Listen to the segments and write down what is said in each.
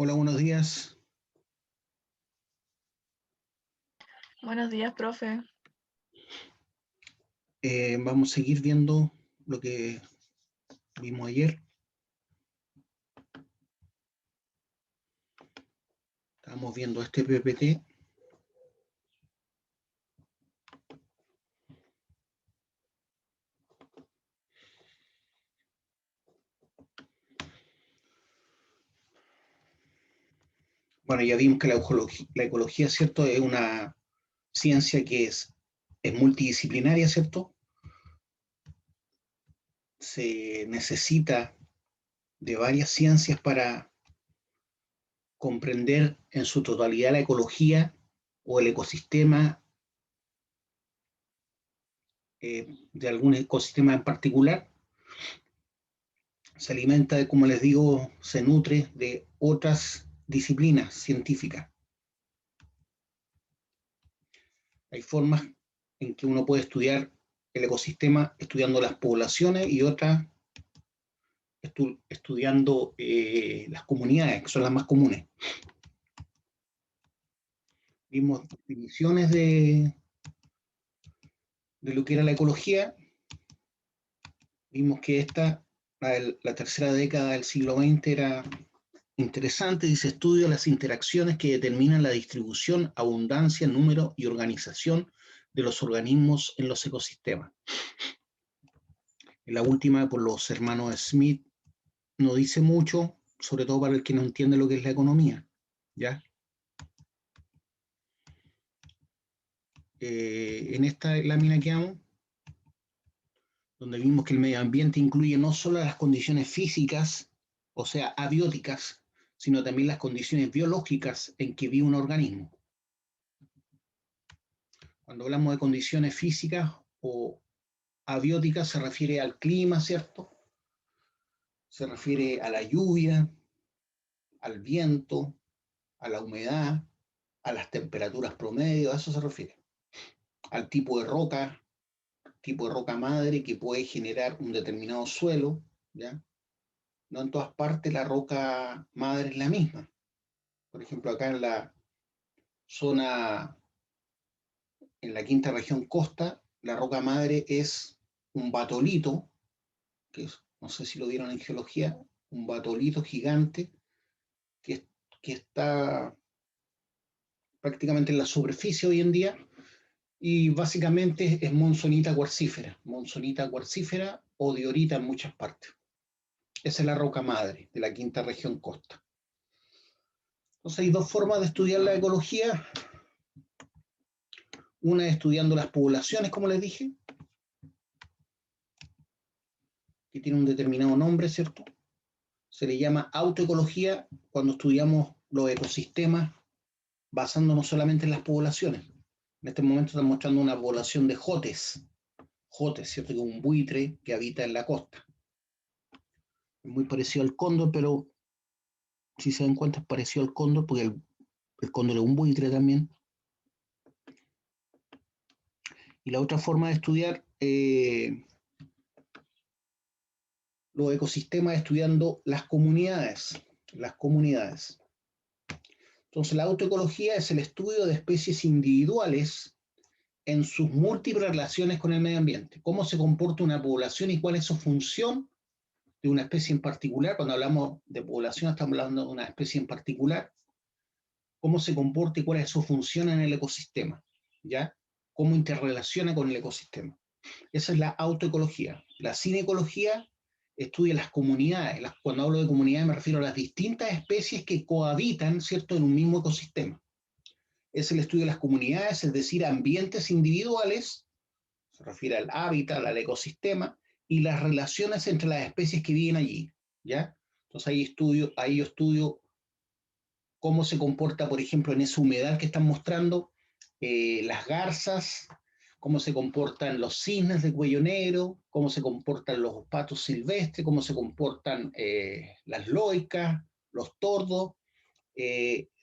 Hola, buenos días. Buenos días, profe. Vamos a seguir viendo lo que vimos ayer. Estábamos viendo este PPT. Bueno, ya vimos que la ecología, ¿cierto? Es una ciencia que es multidisciplinaria, ¿cierto? Se necesita de varias ciencias para comprender en su totalidad la ecología o el ecosistema de algún ecosistema en particular. Se alimenta de, como les digo, se nutre de otras disciplinas científicas. Hay formas en que uno puede estudiar el ecosistema estudiando las poblaciones y otras estudiando las comunidades, que son las más comunes. Vimos definiciones de lo que era la ecología. Vimos que la tercera década del siglo XX era interesante. Dice: estudio las interacciones que determinan la distribución, abundancia, número y organización de los organismos en los ecosistemas. En la última, por los hermanos Smith, no dice mucho, sobre todo para el que no entiende lo que es la economía, ¿ya? En esta lámina que vamos, donde vimos que el medio ambiente incluye no solo las condiciones físicas, o sea, abióticas, sino también las condiciones biológicas en que vive un organismo. Cuando hablamos de condiciones físicas o abióticas, se refiere al clima, ¿cierto? Se refiere a la lluvia, al viento, a la humedad, a las temperaturas promedio, a eso se refiere. Al tipo de roca madre que puede generar un determinado suelo, ¿ya? No en todas partes la roca madre es la misma. Por ejemplo, acá en la zona, en la quinta región costa, la roca madre es un batolito, que es, no sé si lo vieron en geología, un batolito gigante que, que está prácticamente en la superficie hoy en día, y básicamente es monzonita cuarcífera o diorita en muchas partes. Esa es la roca madre de la quinta región costa. Entonces hay dos formas de estudiar la ecología. Una es estudiando las poblaciones, como les dije, que tiene un determinado nombre, ¿cierto? Se le llama autoecología cuando estudiamos los ecosistemas basándonos solamente en las poblaciones. En este momento estamos mostrando una población de jotes, ¿cierto? Que es un buitre que habita en la costa. Es muy parecido al cóndor, pero si se dan cuenta es parecido al cóndor, porque el cóndor es un buitre también. Y la otra forma de estudiar los ecosistemas estudiando las comunidades. Entonces, la autoecología es el estudio de especies individuales en sus múltiples relaciones con el medio ambiente. Cómo se comporta una población y cuál es su función de una especie en particular. Cuando hablamos de población, estamos hablando de una especie en particular. Cómo se comporta y cuál es su función en el ecosistema, ¿ya? Cómo interrelaciona con el ecosistema. Esa es la autoecología. La cinecología estudia las comunidades. Cuando hablo de comunidades me refiero a las distintas especies que cohabitan, ¿cierto?, en un mismo ecosistema. Es el estudio de las comunidades, es decir, ambientes individuales, se refiere al hábitat, al ecosistema, y las relaciones entre las especies que viven allí, ¿ya? Entonces ahí yo estudio cómo se comporta, por ejemplo, en esa humedal que están mostrando, las garzas, cómo se comportan los cisnes de cuello negro, cómo se comportan los patos silvestres, cómo se comportan las loicas, los tordos,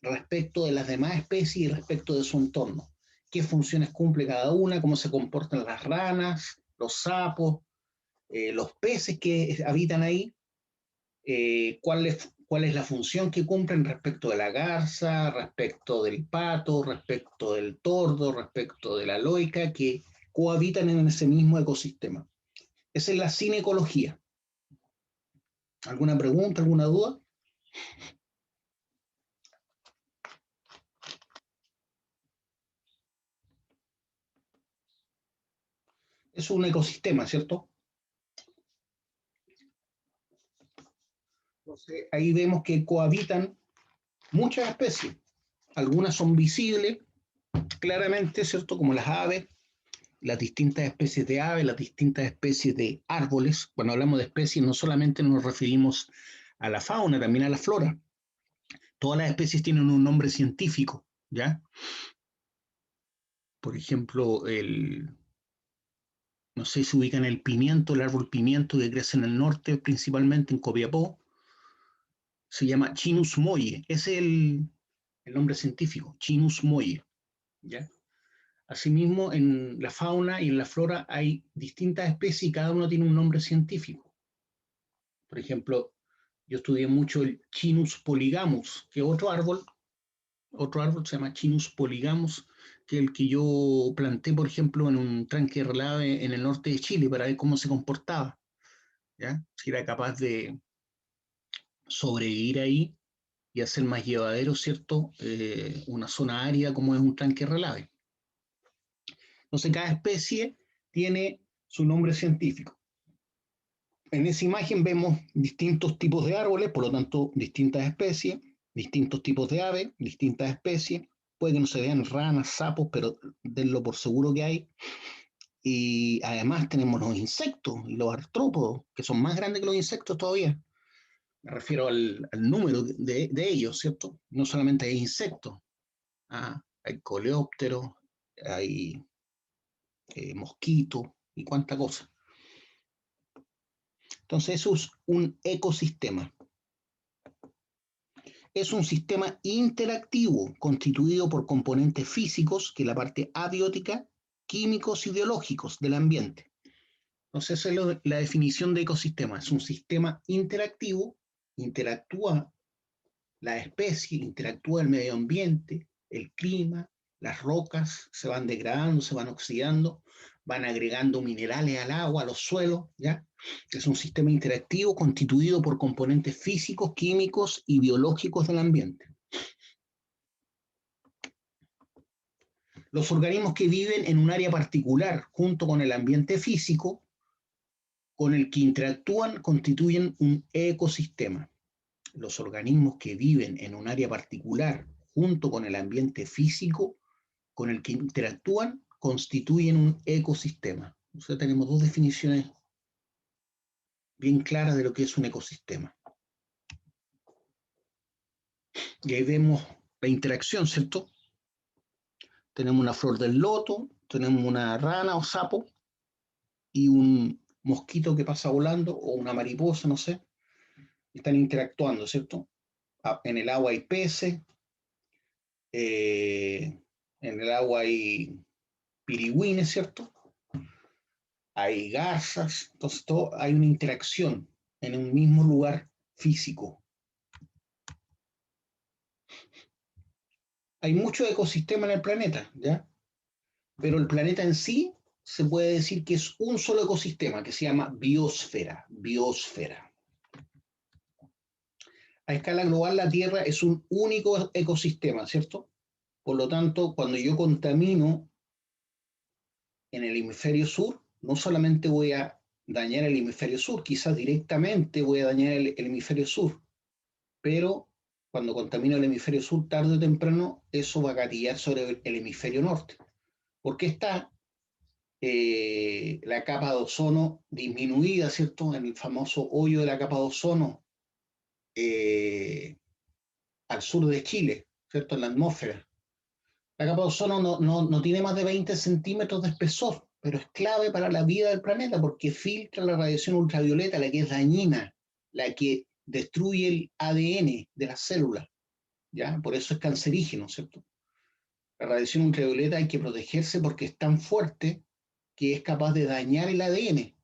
respecto de las demás especies y respecto de su entorno. ¿Qué funciones cumple cada una? ¿Cómo se comportan las ranas, los sapos, los peces que habitan ahí? cuál es la función que cumplen respecto de la garza, respecto del pato, respecto del tordo, respecto de la loica, que cohabitan en ese mismo ecosistema. Esa es la cinecología. ¿Alguna pregunta, alguna duda? Es un ecosistema, ¿cierto? Entonces, ahí vemos que cohabitan muchas especies. Algunas son visibles claramente, ¿cierto? Como las aves, las distintas especies de aves, las distintas especies de árboles. Cuando hablamos de especies, no solamente nos referimos a la fauna, también a la flora. Todas las especies tienen un nombre científico, ¿ya? Por ejemplo, no sé si ubican el pimiento, el árbol pimiento que crece en el norte, principalmente en Copiapó, se llama Chinus molle. Ese es el nombre científico, Chinus molle, ¿ya? Asimismo, en la fauna y en la flora hay distintas especies y cada uno tiene un nombre científico. Por ejemplo, yo estudié mucho el Chinus polygamus, que es otro árbol se llama Chinus polygamus, que es el que yo planté, por ejemplo, en un tranque de relave en el norte de Chile para ver cómo se comportaba, ¿ya? Si era capaz de sobrevivir ahí y hacer más llevadero, ¿cierto? Una zona árida como es un tranque de relave. Entonces, cada especie tiene su nombre científico. En esa imagen vemos distintos tipos de árboles, por lo tanto, distintas especies, distintos tipos de aves, distintas especies. Puede que no se vean ranas, sapos, pero denlo por seguro que hay. Y además tenemos los insectos y los artrópodos, que son más grandes que los insectos todavía. Me refiero al número de ellos, ¿cierto? No solamente hay insectos, hay coleópteros, hay mosquitos y cuánta cosa. Entonces eso es un ecosistema. Es un sistema interactivo constituido por componentes físicos, que es la parte abiótica, químicos y biológicos del ambiente. Entonces esa es la definición de ecosistema. Es un sistema interactivo, interactúa la especie, interactúa el medio ambiente, el clima, las rocas se van degradando, se van oxidando, van agregando minerales al agua, a los suelos, ¿ya? Es un sistema interactivo constituido por componentes físicos, químicos y biológicos del ambiente. Los organismos que viven en un área particular junto con el ambiente físico con el que interactúan constituyen un ecosistema. Los organismos que viven en un área particular junto con el ambiente físico con el que interactúan constituyen un ecosistema. O sea, tenemos dos definiciones bien claras de lo que es un ecosistema. Y ahí vemos la interacción, ¿cierto? Tenemos una flor del loto, tenemos una rana o sapo y un mosquito que pasa volando o una mariposa, no sé. Están interactuando, ¿cierto? En el agua hay peces, en el agua hay pirigüines, ¿cierto? Hay garzas, entonces todo, hay una interacción en un mismo lugar físico. Hay muchos ecosistemas en el planeta, ¿ya? Pero el planeta en sí se puede decir que es un solo ecosistema que se llama biosfera, biosfera. A escala global la Tierra es un único ecosistema, ¿cierto? Por lo tanto, cuando yo contamino en el hemisferio sur, no solamente voy a dañar el hemisferio sur, quizás directamente voy a dañar el hemisferio sur, pero cuando contamino el hemisferio sur, tarde o temprano, eso va a gatillar sobre el hemisferio norte. Porque está la capa de ozono disminuida, ¿cierto? En el famoso hoyo de la capa de ozono al sur de Chile, ¿cierto? En la atmósfera. La capa de ozono no tiene más de 20 centímetros de espesor, pero es clave para la vida del planeta porque filtra la radiación ultravioleta, la que es dañina, la que destruye el ADN de las células, ¿ya? Por eso es cancerígeno, ¿cierto? La radiación ultravioleta hay que protegerse porque es tan fuerte que es capaz de dañar el ADN.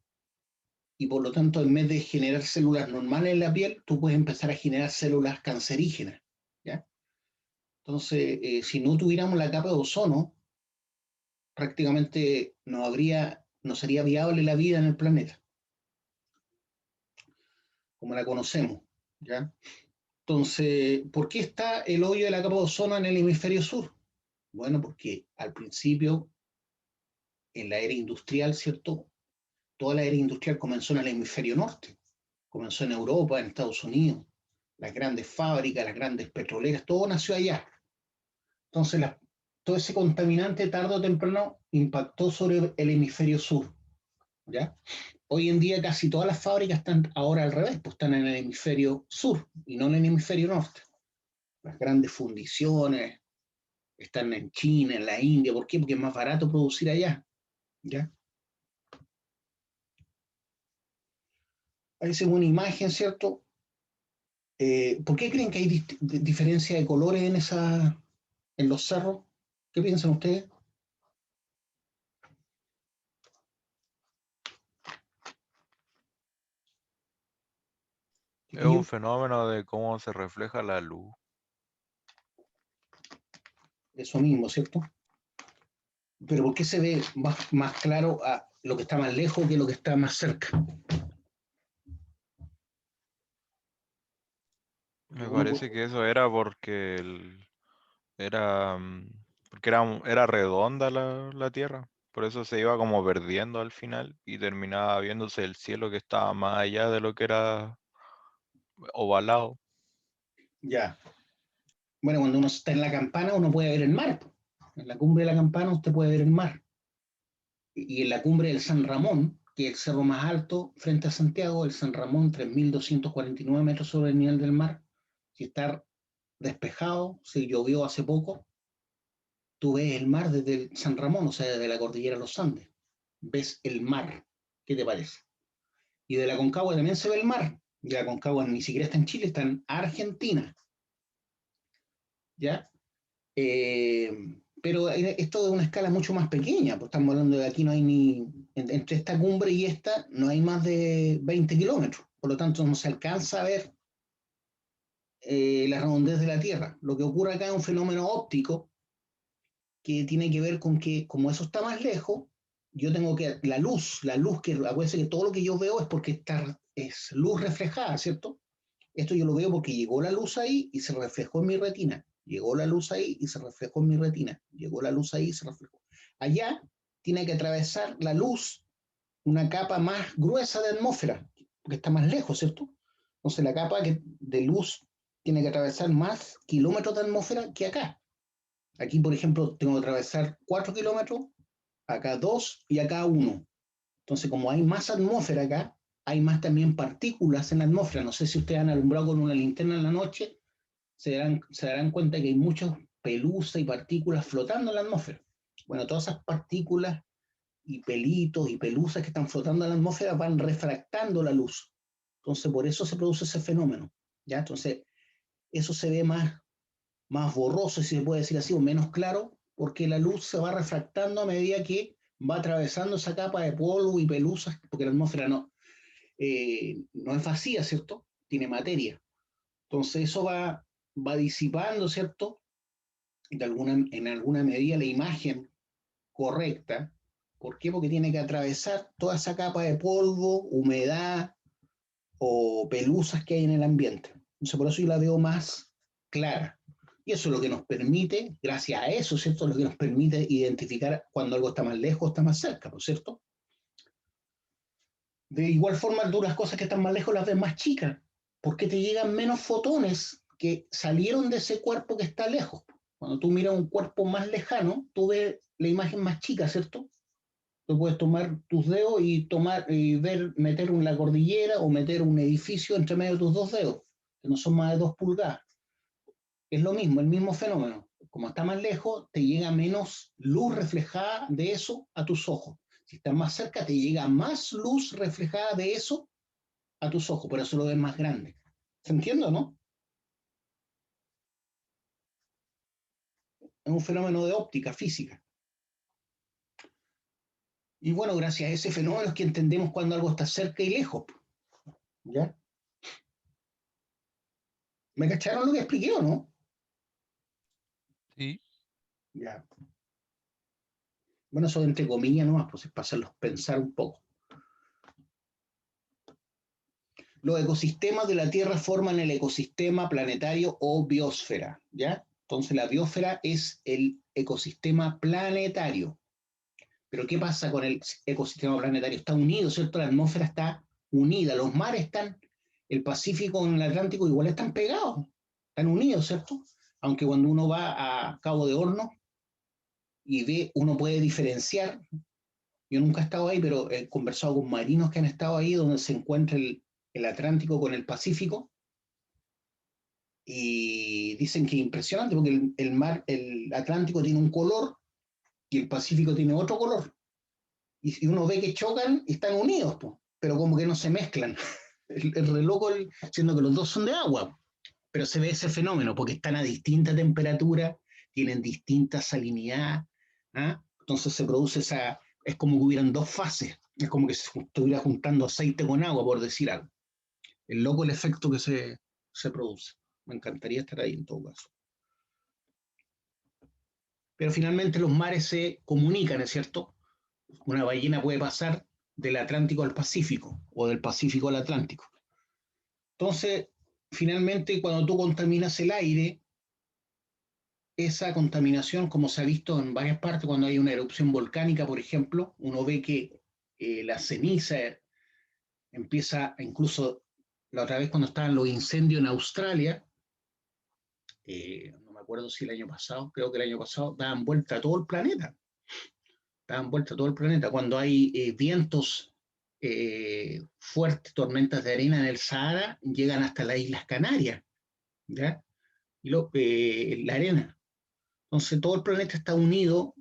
y por lo tanto, en vez de generar células normales en la piel, tú puedes empezar a generar células cancerígenas, ¿ya? Entonces, si no tuviéramos la capa de ozono, prácticamente no sería viable la vida en el planeta, como la conocemos, ¿ya? Entonces, ¿por qué está el hoyo de la capa de ozono en el hemisferio sur? Bueno, porque al principio, en la era industrial, ¿cierto? Toda la era industrial comenzó en el hemisferio norte, comenzó en Europa, en Estados Unidos, las grandes fábricas, las grandes petroleras, todo nació allá. Entonces, todo ese contaminante tarde o temprano impactó sobre el hemisferio sur, ¿ya? Hoy en día casi todas las fábricas están ahora al revés, pues están en el hemisferio sur y no en el hemisferio norte. Las grandes fundiciones están en China, en la India. ¿Por qué? Porque es más barato producir allá, ¿ya? Ahí se ve una imagen, ¿cierto? ¿Por qué creen que hay diferencia de colores en los cerros? ¿Qué piensan ustedes? Es un Chiquillos, fenómeno de cómo se refleja la luz. eso mismo, ¿cierto? Pero ¿por qué se ve más claro a lo que está más lejos que lo que está más cerca? Me parece que eso era porque era, porque era redonda la Tierra. Por eso se iba como perdiendo al final y terminaba viéndose el cielo que estaba más allá de lo que era ovalado. Ya. Bueno, cuando uno está en la campana, uno puede ver el mar. En la cumbre de la campana usted puede ver el mar. Y en la cumbre del San Ramón, que es el cerro más alto frente a Santiago, el San Ramón, 3.249 metros sobre el nivel del mar, si está despejado, si llovió hace poco, tú ves el mar desde el San Ramón, o sea, desde la cordillera de los Andes. Ves el mar. ¿Qué te parece? Y de la Concagua también se ve el mar. Y la Concagua ni siquiera está en Chile, está en Argentina. ¿Ya? Eh, pero esto de una escala mucho más pequeña, pues estamos hablando de aquí no hay ni, entre esta cumbre y esta no hay más de 20 kilómetros, por lo tanto no se alcanza a ver la redondez de la Tierra. Lo que ocurre acá es un fenómeno óptico que tiene que ver con que como eso está más lejos, yo tengo que, la luz que, acuérdense que todo lo que yo veo es porque es luz reflejada, ¿cierto? Esto yo lo veo porque llegó la luz ahí y se reflejó en mi retina. Llegó la luz ahí y se reflejó en mi retina. Llegó la luz ahí y se reflejó. Allá tiene que atravesar la luz una capa más gruesa de atmósfera, porque está más lejos, ¿cierto? Entonces la capa de luz tiene que atravesar más kilómetros de atmósfera que acá. Aquí, por ejemplo, tengo que atravesar 4 kilómetros, acá 2 y acá 1. Entonces, como hay más atmósfera acá, hay más también partículas en la atmósfera. No sé si ustedes han alumbrado con una linterna en la noche, se darán cuenta que hay muchas pelusas y partículas flotando en la atmósfera. Bueno, todas esas partículas y pelitos y pelusas que están flotando en la atmósfera van refractando la luz. Entonces, por eso se produce ese fenómeno. ¿Ya? Entonces, eso se ve más borroso, si se puede decir así, o menos claro, porque la luz se va refractando a medida que va atravesando esa capa de polvo y pelusas, porque la atmósfera no es vacía, ¿cierto? Tiene materia. Entonces eso va disipando, ¿cierto? En alguna medida la imagen correcta. ¿Por qué? Porque tiene que atravesar toda esa capa de polvo, humedad o pelusas que hay en el ambiente. Entonces por eso yo la veo más clara. Y eso es lo que nos permite, gracias a eso, ¿cierto? Lo que nos permite identificar cuando algo está más lejos o está más cerca, ¿no es cierto? De igual forma, tú las cosas que están más lejos las ves más chicas, porque te llegan menos fotones que salieron de ese cuerpo que está lejos. Cuando tú miras un cuerpo más lejano, tú ves la imagen más chica, ¿cierto? Tú puedes tomar tus dedos y ver, meter una cordillera o meter un edificio entre medio de tus dos dedos, que no son más de 2 pulgadas. Es lo mismo, el mismo fenómeno. Como está más lejos, te llega menos luz reflejada de eso a tus ojos. Si estás más cerca, te llega más luz reflejada de eso a tus ojos, por eso lo ves más grande. ¿Se entiende, no? Es un fenómeno de óptica física. Y bueno, gracias a ese fenómeno es que entendemos cuando algo está cerca y lejos. ¿Ya? ¿Me cacharon lo que expliqué o no? Sí. Ya. Bueno, eso entre comillas nomás, pues es para hacerlos pensar un poco. Los ecosistemas de la Tierra forman el ecosistema planetario o biosfera, ¿ya? Entonces la biosfera es el ecosistema planetario. Pero ¿qué pasa con el ecosistema planetario? Está unido, ¿cierto? La atmósfera está unida, los mares están, el Pacífico con el Atlántico igual están pegados, están unidos, ¿cierto? Aunque cuando uno va a Cabo de Hornos y ve, uno puede diferenciar. Yo nunca he estado ahí, pero he conversado con marinos que han estado ahí, donde se encuentra el Atlántico con el Pacífico, y dicen que es impresionante porque el Atlántico tiene un color y el Pacífico tiene otro color. Y uno ve que chocan y están unidos, po, pero como que no se mezclan. Es re loco, siendo que los dos son de agua, pero se ve ese fenómeno porque están a distinta temperatura, tienen distinta salinidad, ¿ah? Entonces se produce esa, es como que hubieran dos fases, es como que se estuviera juntando aceite con agua, por decir algo. Es loco el efecto que se produce. Me encantaría estar ahí en todo caso. Pero finalmente los mares se comunican, ¿es cierto? Una ballena puede pasar del Atlántico al Pacífico o del Pacífico al Atlántico. Entonces, finalmente, cuando tú contaminas el aire, esa contaminación, como se ha visto en varias partes, cuando hay una erupción volcánica, por ejemplo, uno ve que la ceniza empieza, incluso la otra vez cuando estaban los incendios en Australia, no me acuerdo si el año pasado, creo que el año pasado, daban vuelta a todo el planeta. Daban vuelta a todo el planeta. Cuando hay vientos fuertes, tormentas de arena en el Sahara, llegan hasta las Islas Canarias, ¿ya? Y la arena. Entonces todo el planeta está unido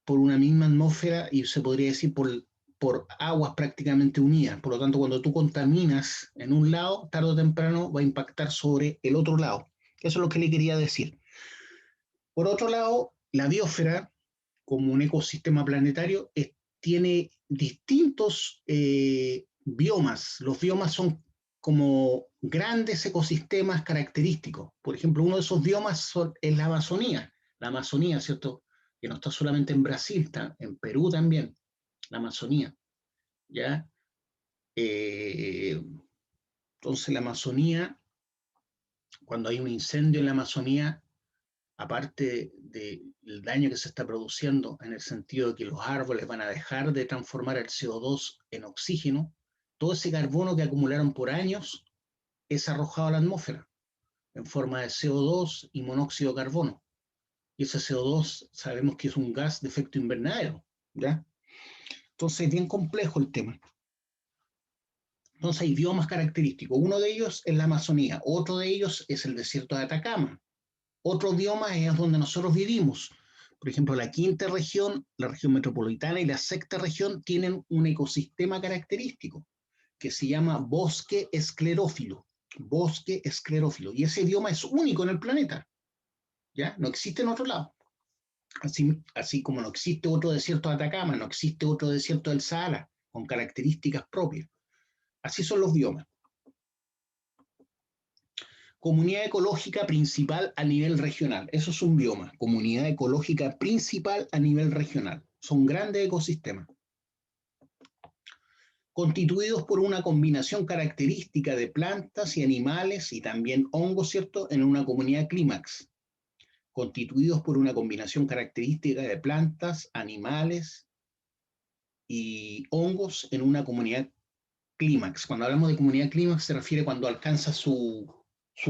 por una misma atmósfera y se podría decir por aguas prácticamente unidas. Por lo tanto, cuando tú contaminas en un lado, tarde o temprano va a impactar sobre el otro lado. Eso es lo que le quería decir. Por otro lado, la biosfera, como un ecosistema planetario, tiene distintos biomas. Los biomas son como grandes ecosistemas característicos. Por ejemplo, uno de esos biomas es la Amazonía. La Amazonía, ¿cierto? Que no está solamente en Brasil, está en Perú también, la Amazonía. ¿Ya? Entonces, la Amazonía, cuando hay un incendio en la Amazonía, aparte del daño que se está produciendo en el sentido de que los árboles van a dejar de transformar el CO2 en oxígeno, todo ese carbono que acumularon por años es arrojado a la atmósfera en forma de CO2 y monóxido de carbono. Y ese CO2 sabemos que es un gas de efecto invernadero, ¿ya? Entonces es bien complejo el tema. Entonces hay biomas característicos. Uno de ellos es la Amazonía, otro de ellos es el desierto de Atacama. Otro bioma es donde nosotros vivimos. Por ejemplo, la quinta región, la región metropolitana y la sexta región tienen un ecosistema característico que se llama bosque esclerófilo. Bosque esclerófilo. Y ese bioma es único en el planeta. ¿Ya? No existe en otro lado. Así como no existe otro desierto de Atacama, no existe otro desierto del Sahara con características propias. Así son los biomas. Comunidad ecológica principal a nivel regional. Eso es un bioma. Comunidad ecológica principal a nivel regional. Son grandes ecosistemas. Constituidos por una combinación característica de plantas y animales y también hongos, ¿cierto? En una comunidad clímax. Constituidos por una combinación característica de plantas, animales y hongos en una comunidad clímax. Cuando hablamos de comunidad clímax se refiere cuando alcanza su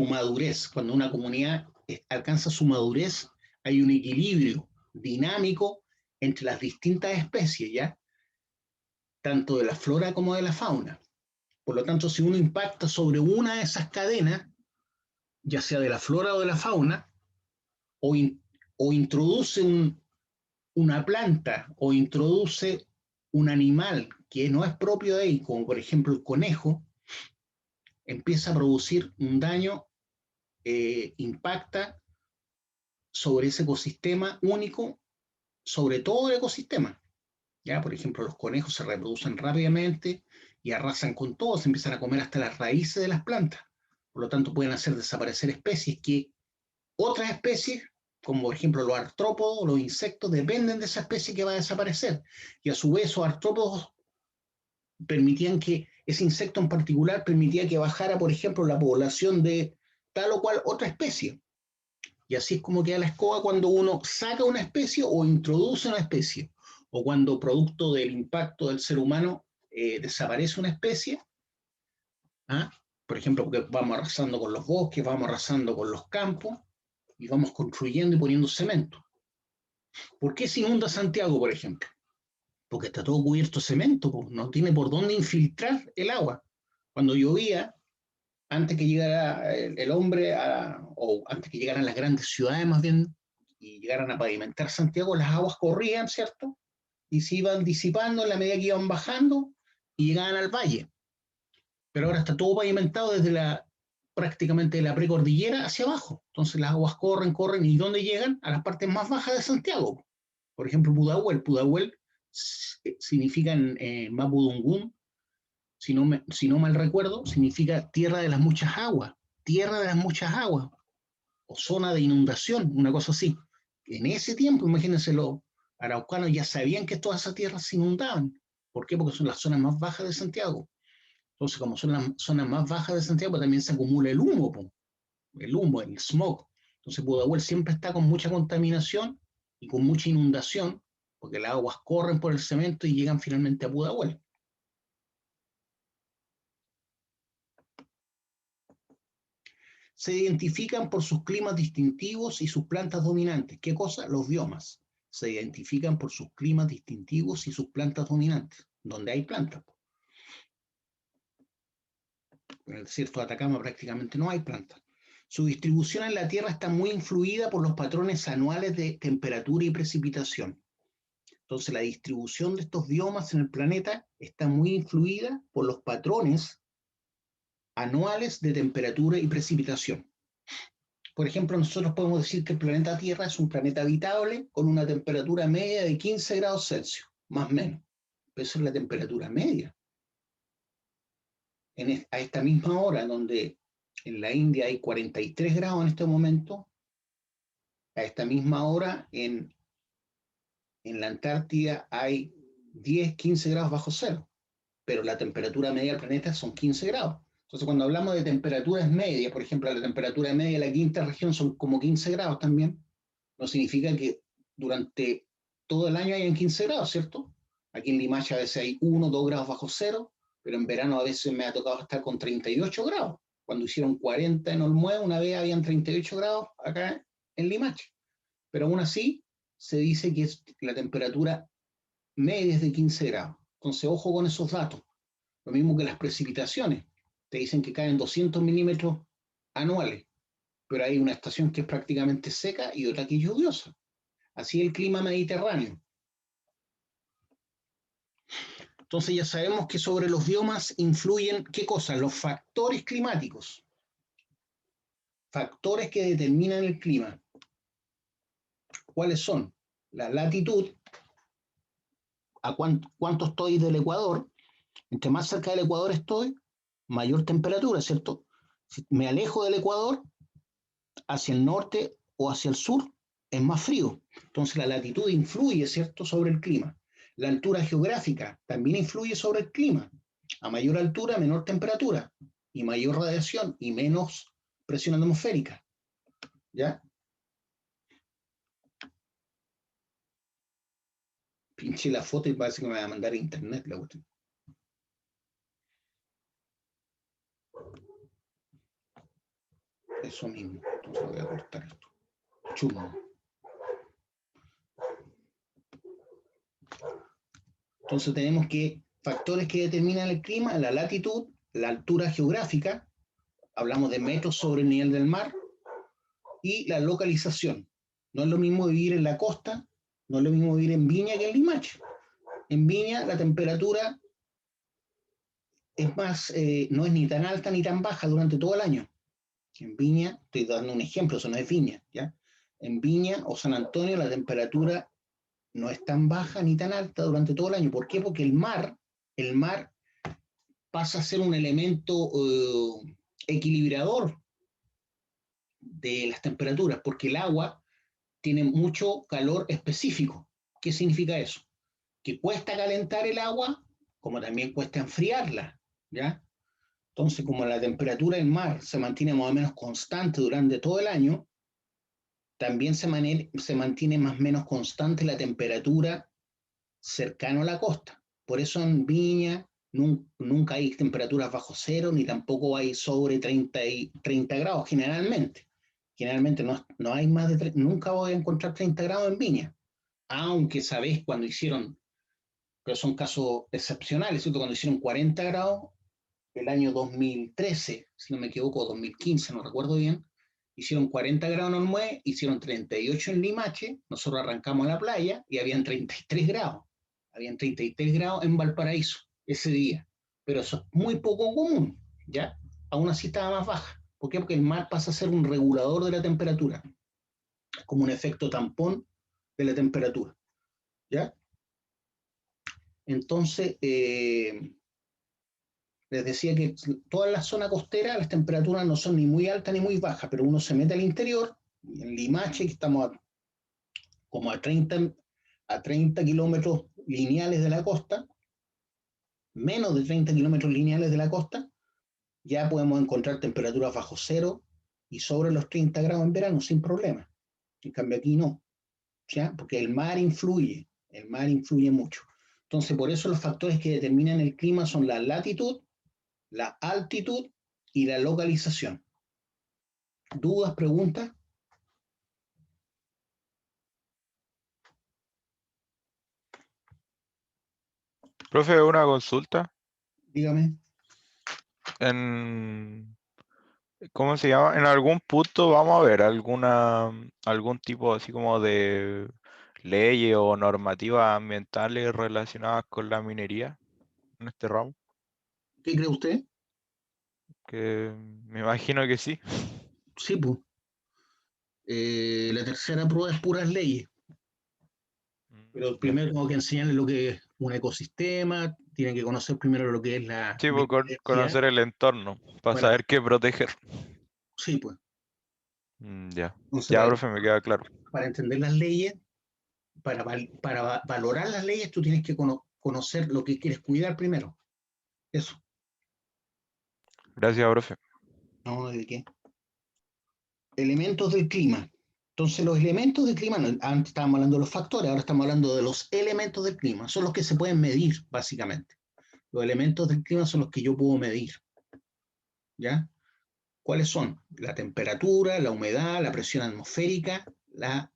madurez. Cuando una comunidad alcanza su madurez, hay un equilibrio dinámico entre las distintas especies, ¿ya? Tanto de la flora como de la fauna. Por lo tanto, si uno impacta sobre una de esas cadenas, ya sea de la flora o de la fauna, o, o introduce una planta o introduce un animal que no es propio de ahí, como por ejemplo el conejo, empieza a producir un daño, impacta sobre ese ecosistema único, sobre todo el ecosistema. ¿Ya? Por ejemplo, los conejos se reproducen rápidamente y arrasan con todo, se empiezan a comer hasta las raíces de las plantas. Por lo tanto, pueden hacer desaparecer especies que otras especies, como por ejemplo los artrópodos, los insectos, dependen de esa especie que va a desaparecer. Y a su vez, esos artrópodos permitían que ese insecto en particular permitía que bajara, por ejemplo, la población de tal o cual otra especie. Y así es como queda la escoba cuando uno saca una especie o introduce una especie, o cuando producto del impacto del ser humano desaparece una especie. ¿Ah? Por ejemplo, porque vamos arrasando con los bosques, vamos arrasando con los campos y vamos construyendo y poniendo cemento. ¿Por qué se inunda Santiago, por ejemplo? Porque está todo cubierto de cemento, pues, no tiene por dónde infiltrar el agua. Cuando llovía, antes que llegara el hombre, o antes que llegaran las grandes ciudades más bien, y llegaran a pavimentar Santiago, las aguas corrían, ¿cierto? Y se iban disipando en la medida que iban bajando y llegaban al valle. Pero ahora está todo pavimentado desde prácticamente de la precordillera hacia abajo. Entonces las aguas corren, corren, ¿y dónde llegan? A las partes más bajas de Santiago. Por ejemplo, Pudahuel. Pudahuel significa en Mapudungún, si no mal recuerdo, significa tierra de las muchas aguas, tierra de las muchas aguas, o zona de inundación, una cosa así. En ese tiempo, imagínense, los araucanos ya sabían que todas esas tierras se inundaban. ¿Por qué? Porque son las zonas más bajas de Santiago. Entonces, como son las zonas más bajas de Santiago, también se acumula el humo, el smog. Entonces, Pudahuel siempre está con mucha contaminación y con mucha inundación, porque las aguas corren por el cemento y llegan finalmente a Pudahuel. Se identifican por sus climas distintivos y sus plantas dominantes. ¿Qué cosa? Los biomas. Se identifican por sus climas distintivos y sus plantas dominantes, donde hay plantas. En el desierto de Atacama prácticamente no hay plantas. Su distribución en la Tierra está muy influida por los patrones anuales de temperatura y precipitación. Entonces, la distribución de estos biomas en el planeta está muy influida por los patrones anuales de temperatura y precipitación. Por ejemplo, nosotros podemos decir que el planeta Tierra es un planeta habitable con una temperatura media de 15 grados Celsius, más o menos. Pero esa es la temperatura media. A esta misma hora, donde en la India hay 43 grados en este momento, a esta misma hora en la Antártida hay 10, 15 grados bajo cero, pero la temperatura media del planeta son 15 grados. Entonces, cuando hablamos de temperaturas medias, por ejemplo, la temperatura media de la quinta región son como 15 grados también, no significa que durante todo el año hayan 15 grados, ¿cierto? Aquí en Limache a veces hay 1, 2 grados bajo cero, pero en verano a veces me ha tocado estar con 38 grados. Cuando hicieron 40 en Olmué, una vez habían 38 grados acá en Limache. Pero aún así, se dice que la temperatura media es de 15 grados. Entonces, ojo con esos datos. Lo mismo que las precipitaciones. Te dicen que caen 200 milímetros anuales, pero hay una estación que es prácticamente seca y otra que es lluviosa. Así es el clima mediterráneo. Entonces ya sabemos que sobre los biomas influyen, ¿qué cosas? Los factores climáticos. Factores que determinan el clima. ¿Cuáles son? La latitud, a cuánto estoy del Ecuador. Entre más cerca del Ecuador estoy, mayor temperatura, ¿cierto? Si me alejo del Ecuador, hacia el norte o hacia el sur, es más frío. Entonces la latitud influye, ¿cierto?, sobre el clima. La altura geográfica también influye sobre el clima. A mayor altura, menor temperatura, y mayor radiación y menos presión atmosférica. ¿Ya? Pinché la foto y parece que me va a mandar a internet la cuestión. Eso mismo. Entonces voy a cortar esto. Chum. Entonces tenemos que factores que determinan el clima, la latitud, la altura geográfica, hablamos de metros sobre el nivel del mar, y la localización. No es lo mismo vivir en la costa, no es lo mismo vivir en Viña que en Limache. En Viña la temperatura es más, no es ni tan alta ni tan baja durante todo el año. En Viña, estoy dando un ejemplo, eso no es Viña, ¿ya? En Viña o San Antonio la temperatura no es tan baja ni tan alta durante todo el año. ¿Por qué? Porque el mar pasa a ser un elemento equilibrador de las temperaturas, porque el agua tiene mucho calor específico. ¿Qué significa eso? Que cuesta calentar el agua, como también cuesta enfriarla, ¿ya? Entonces, como la temperatura del mar se mantiene más o menos constante durante todo el año, también se mantiene más o menos constante la temperatura cercano a la costa. Por eso en Viña nunca hay temperaturas bajo cero, ni tampoco hay sobre 30 grados generalmente. Generalmente no hay más de, nunca voy a encontrar 30 grados en Viña, aunque sabéis cuando hicieron, pero son casos excepcionales, ¿cierto? Cuando hicieron 40 grados, el año 2013, si no me equivoco, 2015, no recuerdo bien, hicieron 40 grados en Olmué, hicieron 38 en Limache, nosotros arrancamos a la playa y habían 33 grados. Habían 33 grados en Valparaíso ese día, pero eso es muy poco común, ¿ya? Aún así estaba más baja. ¿Por qué? Porque el mar pasa a ser un regulador de la temperatura, como un efecto tampón de la temperatura, ¿ya? Entonces, les decía que toda la zona costera las temperaturas no son ni muy altas ni muy bajas, pero uno se mete al interior, en Limache, que estamos como a 30 kilómetros lineales de la costa, menos de 30 kilómetros lineales de la costa, ya podemos encontrar temperaturas bajo cero y sobre los 30 grados en verano sin problema. En cambio aquí no, ¿ya? Porque el mar influye mucho. Entonces, por eso los factores que determinan el clima son la latitud, la altitud y la localización. ¿Dudas, preguntas? Profe, una consulta. Dígame. En, ¿cómo se llama? En algún punto vamos a ver algún tipo así como de leyes o normativas ambientales relacionadas con la minería en este ramo, ¿Qué cree usted? que me imagino que sí. Sí, pues. La tercera prueba es puras leyes, pero Ya. primero tengo que enseñarles lo que es un ecosistema, tienen que conocer primero lo que es la Sí, pues, biodiversidad. conocer el entorno para Bueno, saber qué proteger. sí, pues. Ya, Entonces, ya, profe, me queda claro. para entender las leyes, valorar las leyes, tú tienes que conocer lo que quieres cuidar primero. Eso. Gracias, profe. No, ¿de qué? Elementos del clima. Entonces, los elementos del clima, antes estábamos hablando de los factores, ahora estamos hablando de los elementos del clima. Son los que se pueden medir, básicamente. Los elementos del clima son los que yo puedo medir, ¿ya? ¿Cuáles son? La temperatura, la humedad, la presión atmosférica, las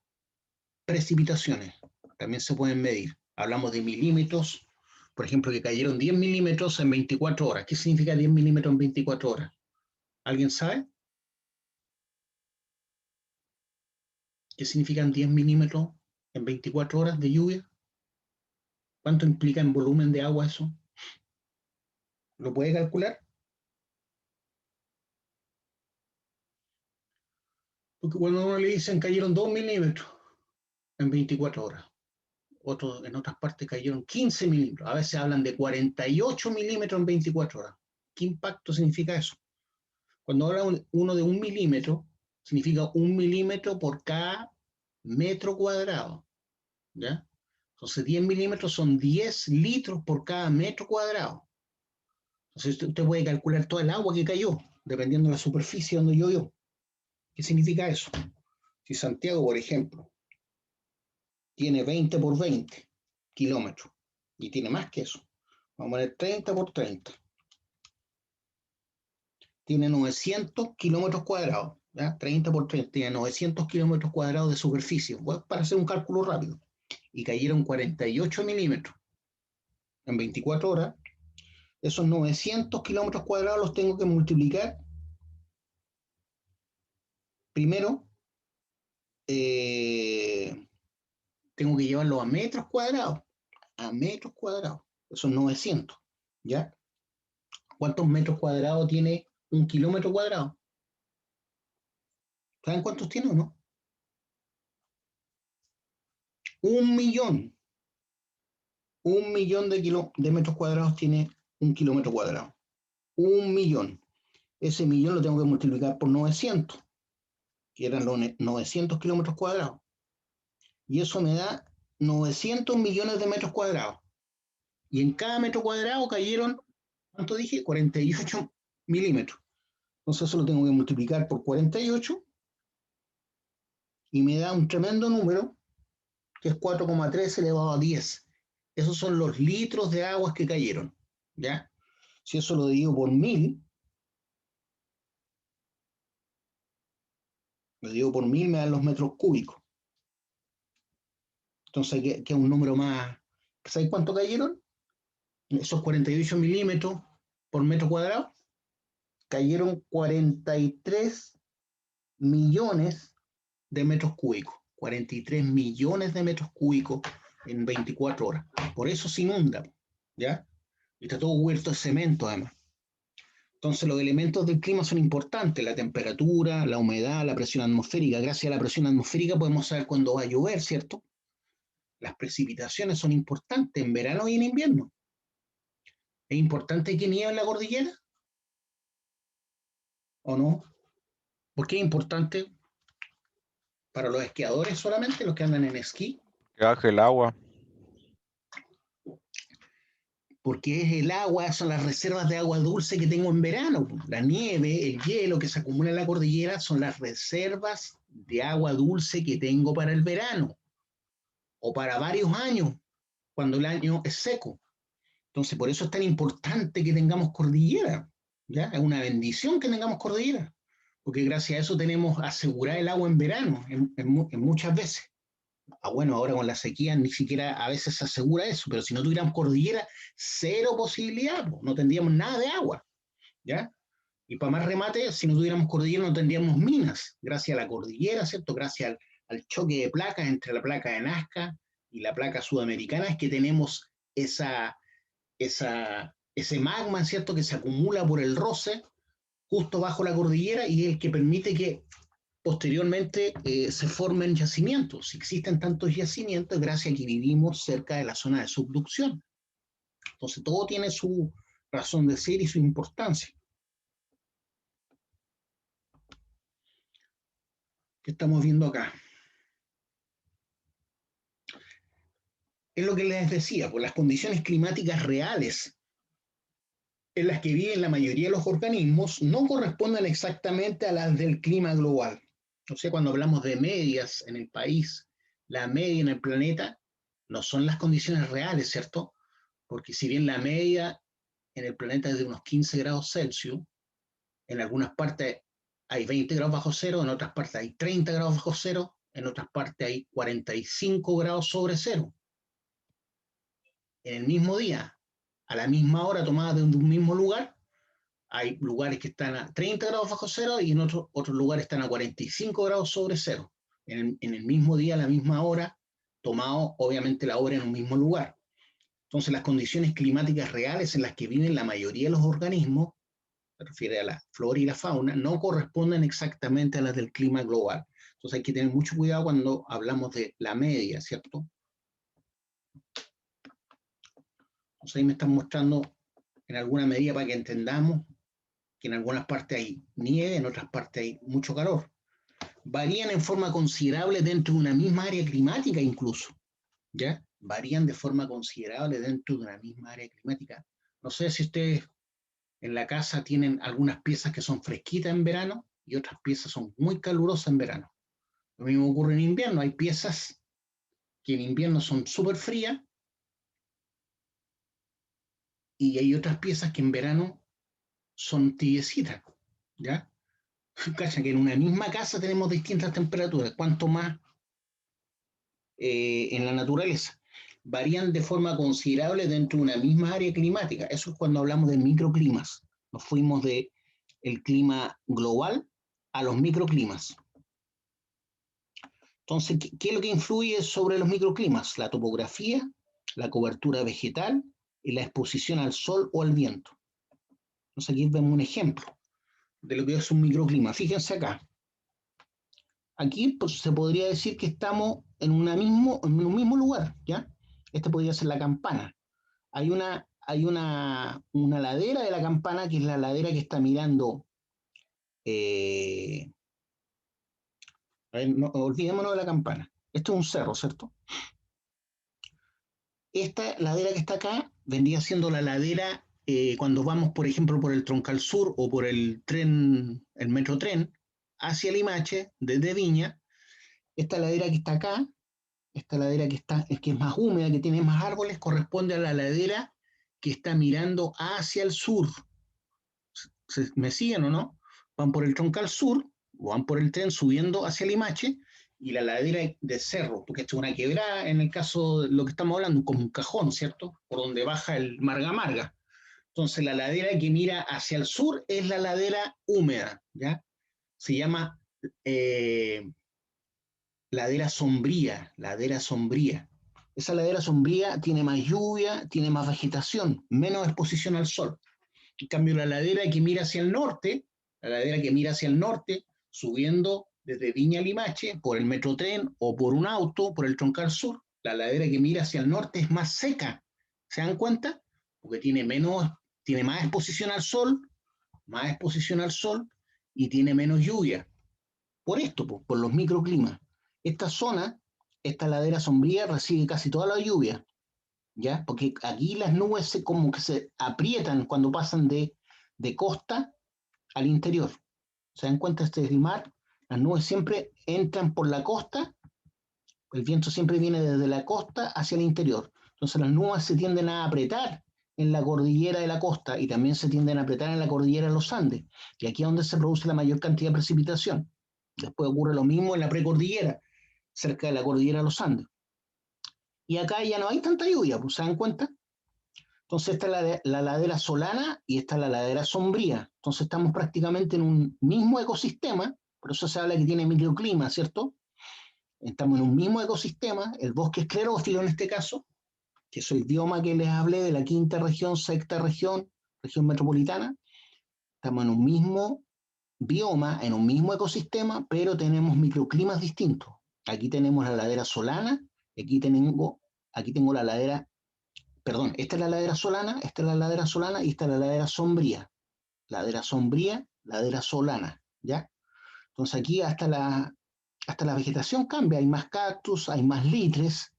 precipitaciones. También se pueden medir. Hablamos de milímetros, por ejemplo, que cayeron 10 milímetros en 24 horas. ¿Qué significa 10 milímetros en 24 horas? ¿Alguien sabe? ¿Qué significan 10 milímetros en 24 horas de lluvia? ¿Cuánto implica en volumen de agua eso? ¿Lo puede calcular? Porque cuando uno le dicen cayeron 2 milímetros en 24 horas, en otras partes cayeron 15 milímetros, a veces hablan de 48 milímetros en 24 horas. ¿Qué impacto significa eso? Cuando habla uno de 1 milímetro, significa 1 milímetro por cada metro cuadrado, ¿ya? Entonces 10 milímetros son 10 litros por cada metro cuadrado. Entonces usted puede calcular toda el agua que cayó, dependiendo de la superficie donde llovió. ¿Qué significa eso? Si Santiago, por ejemplo, tiene 20 por 20 kilómetros y tiene más que eso, vamos a poner 30 por 30, tiene 900 kilómetros cuadrados, ¿ya? 30 por 30, tiene 900 kilómetros cuadrados de superficie, pues, para hacer un cálculo rápido, y cayeron 48 milímetros en 24 horas, esos 900 kilómetros cuadrados los tengo que multiplicar primero, eh, tengo que llevarlo a metros cuadrados, esos 900, ¿ya? ¿Cuántos metros cuadrados tiene un kilómetro cuadrado? ¿Saben cuántos tiene o no? Un millón de metros cuadrados tiene un kilómetro cuadrado. 1.000.000. Ese millón lo tengo que multiplicar por 900, que eran los 900 kilómetros cuadrados. Y eso me da 900 millones de metros cuadrados. Y en cada metro cuadrado cayeron, ¿cuánto dije? 48 milímetros. Entonces eso lo tengo que multiplicar por 48 y me da un tremendo número, que es 4,3 elevado a 10. Esos son los litros de aguas que cayeron, ¿ya? Si eso lo divido por 1000, me dan los metros cúbicos. Entonces, ¿qué es un número más? ¿Sabéis cuánto cayeron? Esos 48 milímetros por metro cuadrado, cayeron 43 millones de metros cúbicos. 43 millones de metros cúbicos en 24 horas. Por eso se inunda, ¿ya? Y está todo cubierto de cemento, además. Entonces, los elementos del clima son importantes: la temperatura, la humedad, la presión atmosférica. Gracias a la presión atmosférica podemos saber cuándo va a llover, ¿cierto? Las precipitaciones son importantes en verano y en invierno. ¿Es importante que nieve en la cordillera? ¿O no? ¿Por qué es importante? Para los esquiadores solamente, los que andan en esquí. Que baje el agua. Porque es el agua, son las reservas de agua dulce que tengo en verano. La nieve, el hielo que se acumula en la cordillera son las reservas de agua dulce que tengo para el verano o para varios años, cuando el año es seco. Entonces, por eso es tan importante que tengamos cordillera, ¿ya? Es una bendición que tengamos cordillera, porque gracias a eso tenemos asegurar el agua en verano, en muchas veces. Bueno, ahora con la sequía ni siquiera a veces se asegura eso, pero si no tuviéramos cordillera, cero posibilidad, no tendríamos nada de agua, ¿ya? Y para más remate, si no tuviéramos cordillera no tendríamos minas, gracias a la cordillera, ¿cierto? Gracias al choque de placas entre la placa de Nazca y la placa sudamericana, es que tenemos ese magma, ¿cierto? Que se acumula por el roce justo bajo la cordillera y el que permite que posteriormente se formen yacimientos. Si existen tantos yacimientos, gracias a que vivimos cerca de la zona de subducción. Entonces, todo tiene su razón de ser y su importancia. ¿Qué estamos viendo acá? Es lo que les decía, por las condiciones climáticas reales en las que viven la mayoría de los organismos no corresponden exactamente a las del clima global. O sea, cuando hablamos de medias en el país, la media en el planeta, no son las condiciones reales, ¿cierto? Porque si bien la media en el planeta es de unos 15 grados Celsius, en algunas partes hay 20 grados bajo cero, en otras partes hay 30 grados bajo cero, en otras partes hay 45 grados sobre cero. En el mismo día, a la misma hora tomada de un mismo lugar, hay lugares que están a 30 grados bajo cero y en otros lugares están a 45 grados sobre cero. En el mismo día, a la misma hora, tomado obviamente la hora en un mismo lugar. Entonces, las condiciones climáticas reales en las que viven la mayoría de los organismos, se refiere a la flora y la fauna, no corresponden exactamente a las del clima global. Entonces, hay que tener mucho cuidado cuando hablamos de la media, ¿cierto? Entonces, ahí me están mostrando en alguna medida para que entendamos que en algunas partes hay nieve, en otras partes hay mucho calor. Varían en forma considerable dentro de una misma área climática incluso, ¿ya? Varían de forma considerable dentro de una misma área climática. No sé si ustedes en la casa tienen algunas piezas que son fresquitas en verano y otras piezas son muy calurosas en verano. Lo mismo ocurre en invierno. Hay piezas que en invierno son súper frías y hay otras piezas que en verano son tibiecitas, ¿ya? Cacha que en una misma casa tenemos distintas temperaturas, cuanto más en la naturaleza. Varían de forma considerable dentro de una misma área climática. Eso es cuando hablamos de microclimas. Nos fuimos del clima global a los microclimas. Entonces, ¿qué es lo que influye sobre los microclimas? La topografía, la cobertura vegetal y la exposición al sol o al viento. Entonces, aquí vemos un ejemplo de lo que es un microclima. Fíjense acá. Aquí pues, se podría decir que estamos en un mismo lugar, ¿ya? Este podría ser la campana. Hay una ladera de la campana, que es la ladera que está mirando, a ver, no, olvidémonos de la campana. Esto es un cerro, ¿cierto? Esta ladera que está acá vendría siendo la ladera cuando vamos, por ejemplo, por el Troncal Sur o por el tren, el metro tren, hacia Limache, desde Viña. Esta ladera que está acá, esta ladera que es más húmeda, que tiene más árboles, corresponde a la ladera que está mirando hacia el sur. ¿Me siguen o no? Van por el Troncal Sur, o van por el tren subiendo hacia Limache, y la ladera de cerro, porque esto es una quebrada, en el caso de lo que estamos hablando, como un cajón, ¿cierto? Por donde baja el Marga Marga. Entonces la ladera que mira hacia el sur es la ladera húmeda, ¿ya? Se llama ladera sombría, ladera sombría. Esa ladera sombría tiene más lluvia, tiene más vegetación, menos exposición al sol. En cambio, la ladera que mira hacia el norte, la ladera que mira hacia el norte, subiendo desde Viña a Limache, por el metrotren o por un auto, por el Troncal Sur, la ladera que mira hacia el norte es más seca. ¿Se dan cuenta? Porque tiene más exposición al sol y tiene menos lluvia. Por esto, por los microclimas. Esta zona, esta ladera sombría, recibe casi toda la lluvia, ¿ya? Porque aquí las nubes como que se aprietan cuando pasan de costa al interior. ¿Se dan cuenta? Este es el mar, las nubes siempre entran por la costa, el viento siempre viene desde la costa hacia el interior. Entonces las nubes se tienden a apretar en la cordillera de la costa y también se tienden a apretar en la cordillera de los Andes. Y aquí es donde se produce la mayor cantidad de precipitación. Después ocurre lo mismo en la precordillera, cerca de la cordillera de los Andes. Y acá ya no hay tanta lluvia, pues, ¿se dan cuenta? Entonces esta es la ladera solana y esta es la ladera sombría. Entonces estamos prácticamente en un mismo ecosistema, por eso se habla que tiene microclima, ¿cierto? Estamos en un mismo ecosistema, el bosque esclerófilo en este caso, que es el bioma que les hablé de la quinta región, sexta región, región metropolitana. Estamos en un mismo bioma, en un mismo ecosistema, pero tenemos microclimas distintos. Aquí tenemos la ladera solana, aquí tengo la ladera, perdón, esta es la ladera solana, esta es la ladera solana y esta es la ladera sombría. Ladera sombría, ladera solana, ¿ya? Entonces aquí hasta la vegetación cambia, hay más cactus, hay más litres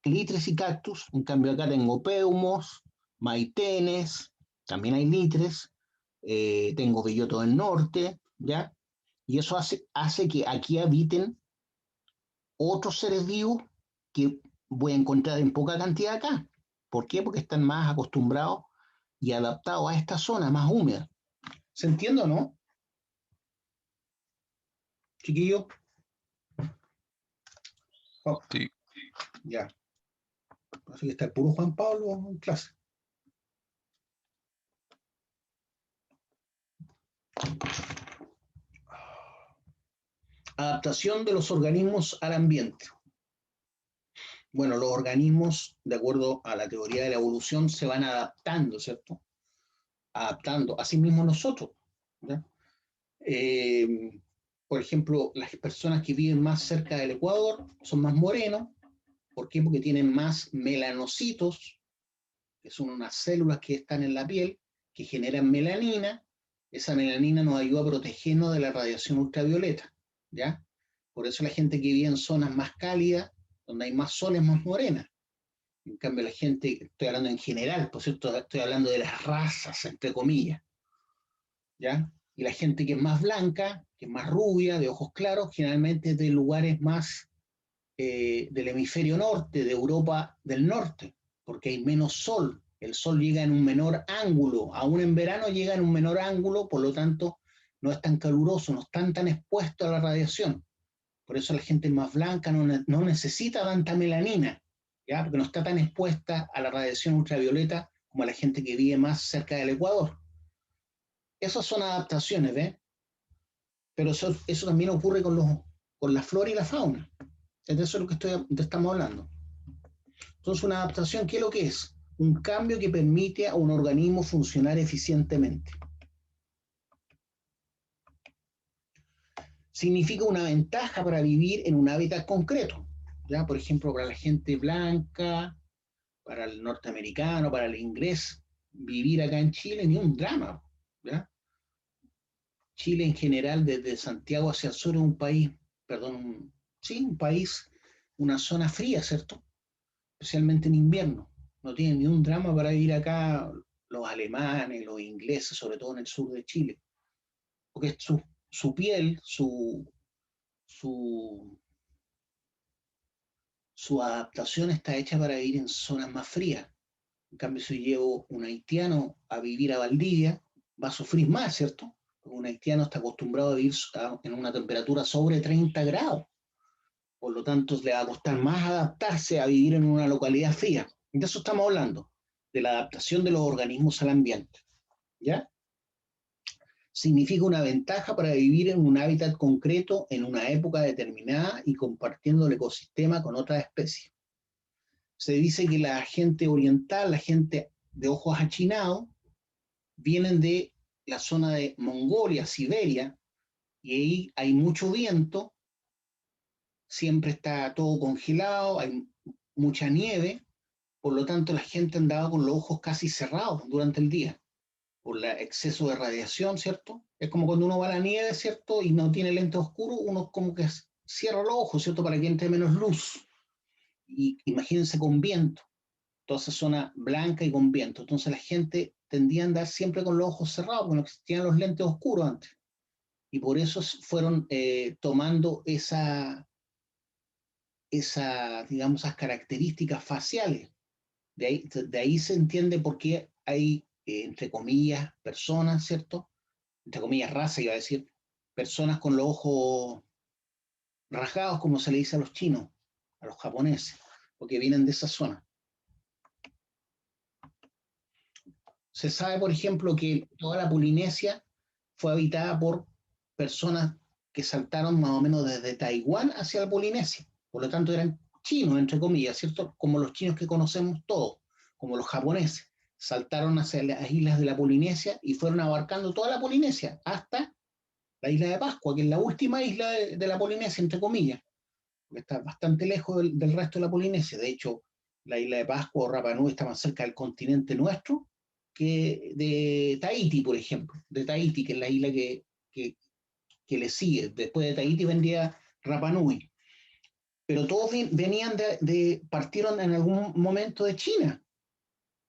y cactus, en cambio acá tengo peumos, maitenes, también hay litres, tengo belloto del norte, ¿ya? Y eso hace que aquí habiten otros seres vivos que voy a encontrar en poca cantidad acá. ¿Por qué? Porque están más acostumbrados y adaptados a esta zona más húmeda. ¿Se entiende o no? Chiquillo. Oh, Sí. ya. Así que está el puro Juan Pablo en clase. Adaptación de los organismos al ambiente. Bueno, los organismos, de acuerdo a la teoría de la evolución, se van adaptando, ¿cierto? Adaptando. Asimismo nosotros, ¿ya? Por ejemplo, las personas que viven más cerca del Ecuador son más morenos. ¿Por qué? Porque tienen más melanocitos, que son unas células que están en la piel, que generan melanina. Esa melanina nos ayuda a protegernos de la radiación ultravioleta, ¿ya? Por eso la gente que vive en zonas más cálidas, donde hay más sol, es más morena. En cambio, la gente, estoy hablando en general, por cierto, estoy hablando de las razas, entre comillas, ¿ya? Y la gente que es más blanca, que es más rubia, de ojos claros, generalmente es de lugares más del hemisferio norte, de Europa del norte, porque hay menos sol. El sol llega en un menor ángulo, aún en verano llega en un menor ángulo, por lo tanto no es tan caluroso, no están tan expuestos a la radiación. Por eso la gente más blanca no necesita tanta melanina, ¿ya? Porque no está tan expuesta a la radiación ultravioleta como la gente que vive más cerca del Ecuador. Esas son adaptaciones, ¿ves? Pero eso también ocurre con la flora y la fauna. Es de eso lo que estamos hablando. Entonces, una adaptación, ¿qué es lo que es? Un cambio que permite a un organismo funcionar eficientemente. Significa una ventaja para vivir en un hábitat concreto. ¿ya? Por ejemplo, para la gente blanca, para el norteamericano, para el inglés, vivir acá en Chile ni un drama, ¿ya? Chile en general, desde Santiago hacia el sur, es un país, perdón, sí, un país, una zona fría, ¿cierto? Especialmente en invierno. No tienen ni un drama para vivir acá los alemanes, los ingleses, sobre todo en el sur de Chile, porque su piel, su, su adaptación está hecha para vivir en zonas más frías. En cambio, si llevo un haitiano a vivir a Valdivia, va a sufrir más, ¿cierto? Porque un haitiano está acostumbrado a vivir en una temperatura sobre 30 grados. Por lo tanto, le va a costar más adaptarse a vivir en una localidad fría. De eso estamos hablando, de la adaptación de los organismos al ambiente. ¿Ya? Significa una ventaja para vivir en un hábitat concreto en una época determinada y compartiendo el ecosistema con otras especies. Se dice que la gente oriental, la gente de ojos achinados, vienen de la zona de Mongolia, Siberia, y ahí hay mucho viento, siempre está todo congelado, hay mucha nieve, por lo tanto la gente andaba con los ojos casi cerrados durante el día, por el exceso de radiación, ¿cierto? Es como cuando uno va a la nieve, ¿cierto? Y no tiene lente oscuro, uno como que cierra los ojos, ¿cierto? Para que entre menos luz. Y imagínense con viento, toda esa zona blanca y con viento. Entonces la gente tendía a andar siempre con los ojos cerrados, porque no existían los lentes oscuros antes. Y por eso fueron tomando digamos, esas características faciales. De ahí se entiende por qué hay, entre comillas, personas, ¿cierto? Entre comillas, raza, iba a decir, personas con los ojos rajados, como se le dice a los chinos, a los japoneses, porque vienen de esa zona. Se sabe, por ejemplo, que toda la Polinesia fue habitada por personas que saltaron más o menos desde Taiwán hacia la Polinesia. Por lo tanto, eran chinos, entre comillas, ¿cierto? Como los chinos que conocemos todos, como los japoneses. Saltaron hacia las islas de la Polinesia y fueron abarcando toda la Polinesia hasta la isla de Pascua, que es la última isla de la Polinesia, entre comillas, porque está bastante lejos del resto de la Polinesia. De hecho, la isla de Pascua o Rapa Nui está más cerca del continente nuestro que de Tahití, por ejemplo. De Tahití, que es la isla que le sigue. Después de Tahití vendría Rapa Nui. Pero todos venían partieron en algún momento de China.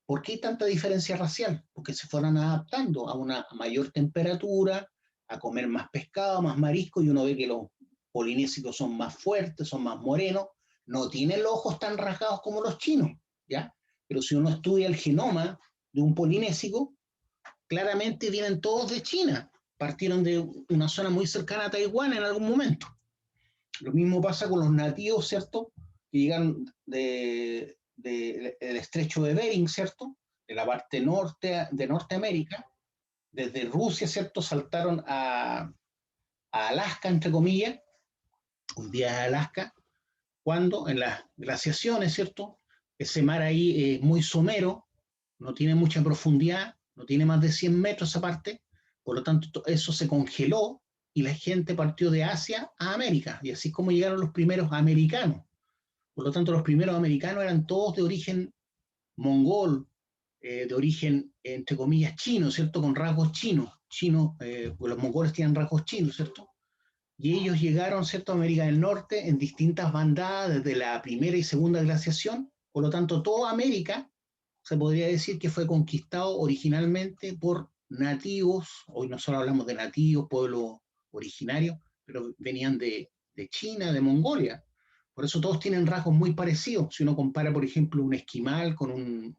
¿Por qué tanta diferencia racial? Porque se fueron adaptando a una mayor temperatura, a comer más pescado, más marisco, y uno ve que los polinésicos son más fuertes, son más morenos, no tienen los ojos tan rasgados como los chinos, ¿ya? Pero si uno estudia el genoma de un polinésico, claramente vienen todos de China, partieron de una zona muy cercana a Taiwán en algún momento. Lo mismo pasa con los nativos, ¿cierto? Que llegan del estrecho de Bering, ¿cierto? De la parte norte de Norteamérica, desde Rusia, ¿cierto? Saltaron a Alaska, entre comillas, un día a Alaska, cuando en las glaciaciones, ¿cierto? Ese mar ahí es muy somero, no tiene mucha profundidad, no tiene más de 100 metros aparte, por lo tanto eso se congeló y la gente partió de Asia a América, y así es como llegaron los primeros americanos. Por lo tanto, los primeros americanos eran todos de origen mongol, de origen, entre comillas, chino, ¿cierto? Con rasgos chinos. Pues los mongoles tienen rasgos chinos, ¿cierto? Y ellos llegaron, ¿cierto?, a América del Norte en distintas bandadas desde la primera y segunda glaciación. Por lo tanto, toda América se podría decir que fue conquistado originalmente por nativos. Hoy no solo hablamos de nativos, pueblos originarios, pero venían de China, de Mongolia. Por eso todos tienen rasgos muy parecidos. Si uno compara, por ejemplo, un esquimal con un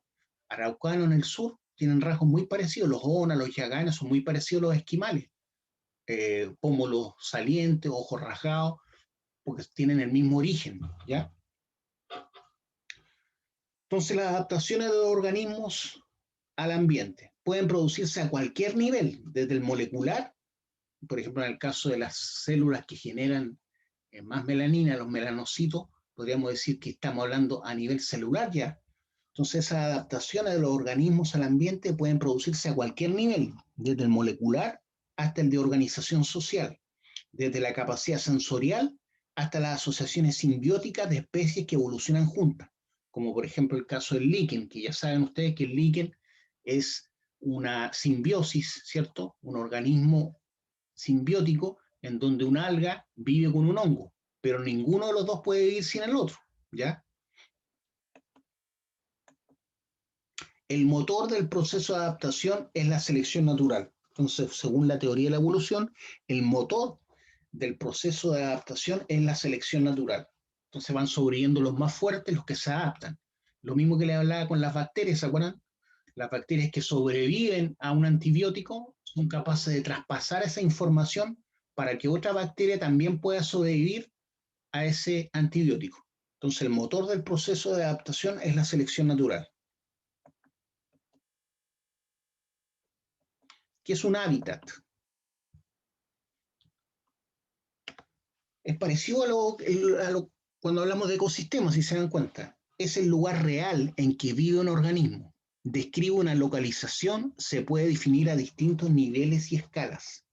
araucano en el sur, tienen rasgos muy parecidos. Los Ona, los Yaganes son muy parecidos a los esquimales. Pómulos salientes, ojos rasgados, porque tienen el mismo origen, ¿ya? Entonces, las adaptaciones de los organismos al ambiente pueden producirse a cualquier nivel, desde el molecular, por ejemplo, en el caso de las células que generan más melanina, los melanocitos, podríamos decir que estamos hablando a nivel celular ya. Entonces, esas adaptaciones de los organismos al ambiente pueden producirse a cualquier nivel, desde el molecular hasta el de organización social, desde la capacidad sensorial hasta las asociaciones simbióticas de especies que evolucionan juntas, como por ejemplo el caso del líquen, que ya saben ustedes que el líquen es una simbiosis, ¿cierto? Un organismo simbiótico en donde una alga vive con un hongo, pero ninguno de los dos puede vivir sin el otro, ¿ya? El motor del proceso de adaptación es la selección natural. Entonces, según la teoría de la evolución, el motor del proceso de adaptación es la selección natural. Entonces van sobreviviendo los más fuertes, los que se adaptan. Lo mismo que le hablaba con las bacterias, ¿se acuerdan? Las bacterias que sobreviven a un antibiótico son capaces de traspasar esa información para que otra bacteria también pueda sobrevivir a ese antibiótico. Entonces el motor del proceso de adaptación es la selección natural. ¿Qué es un hábitat? Es parecido cuando hablamos de ecosistemas, si se dan cuenta. Es el lugar real en que vive un organismo. Describe una localización, se puede definir a distintos niveles y escalas.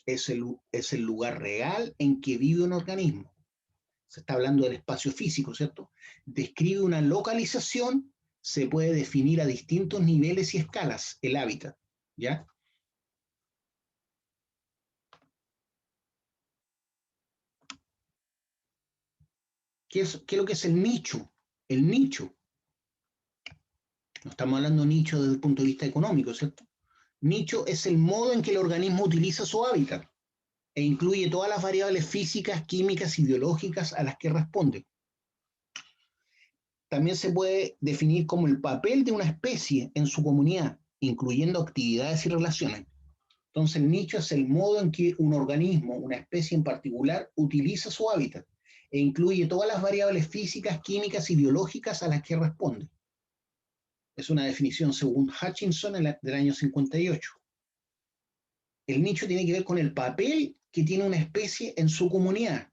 Es el lugar real en que vive un organismo. Se está hablando del espacio físico, ¿cierto? Describe una localización, se puede definir a distintos niveles y escalas, el hábitat, ¿ya? ¿Qué es lo que es el nicho? El nicho. No estamos hablando de nicho desde el punto de vista económico, ¿cierto? Nicho es el modo en que el organismo utiliza su hábitat e incluye todas las variables físicas, químicas y biológicas a las que responde. También se puede definir como el papel de una especie en su comunidad, incluyendo actividades y relaciones. Entonces, el nicho es el modo en que un organismo, una especie en particular, utiliza su hábitat e incluye todas las variables físicas, químicas y biológicas a las que responde. Es una definición según Hutchinson del año 58. El nicho tiene que ver con el papel que tiene una especie en su comunidad,